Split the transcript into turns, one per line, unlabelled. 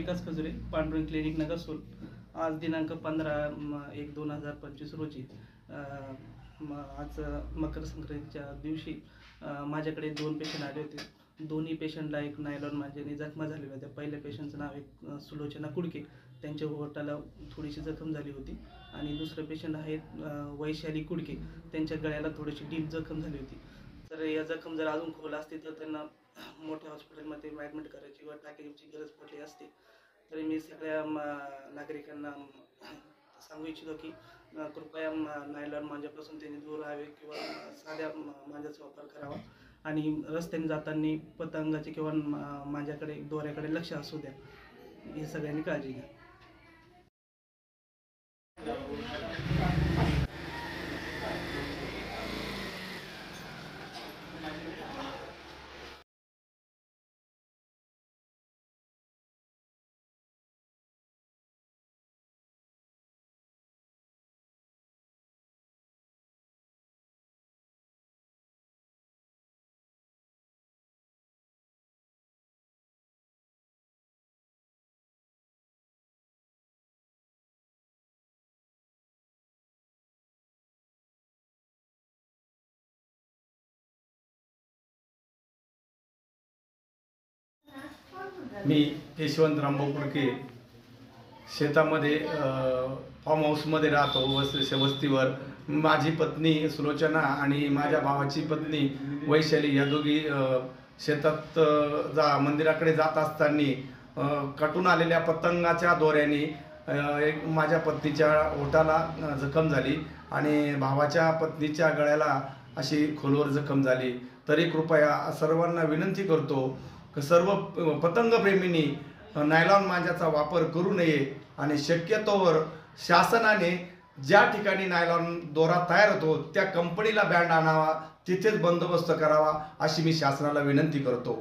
विकास खजुरे, Pandurang clinic, Nagarsul. आज दिनांक 15/1/2025 रोजी आज मकर संक्रांतीच्या दिवशी माझ्याकडे 2 पेशंट आले होते। दोन्ही पेशंटला एक नायलॉन मांजेने जखमा झालेल्या होत्या। पहिल्या पेशंटचं नाव एक सुलोचना कुडके, त्यांच्या ओठाला थोडीशी जखम झाली होती आणि दुसरं पेशंट आहेत वैशाली कुडके, त्यांच्या गळ्याला थोडीशी डीप जखम झाली होती। तर या जखम जर अजून खोल असती तर त्यांना मोठ्या हॉस्पिटलमध्ये ॲडमिट करायची किंवा टाकायची गरज पडली असती। तरी मी सगळ्या नागरिकांना सांगू इच्छितो की कृपया नायलॉन मांजापासून त्यांनी दूर राहावे किंवा साध्या मांजाचा वापर करावा आणि रस्त्याने जाताना पतंगाचे किंवा मांजाकडे दोऱ्याकडे लक्ष असू द्या, हे सगळ्यांनी काळजी घ्या।
मी यशवंत रामभाऊ कुडके शेतामध्ये फार्म हाऊसमध्ये राहतो। वस्तीवर माझी पत्नी सुलोचना आणि माझ्या भावाची पत्नी वैशाली या दोघी शेतात मंदिराकडे जात असताना कटून आलेल्या पतंगाच्या दोऱ्याने एक माझ्या पत्नीच्या ओठाला जखम झाली आणि भावाच्या पत्नीच्या गळ्याला अशी खोलवर जखम झाली। तरी कृपया सर्वांना विनंती करतो की सर्व पतंगप्रेमींनी नायलॉन मांजाचा वापर करू नये आणि शक्यतोवर शासनाने ज्या ठिकाणी नायलॉन दोरा तयार होतो त्या कंपनीला बँड आणावा, तिथेच बंदोबस्त करावा अशी मी शासनाला विनंती करतो।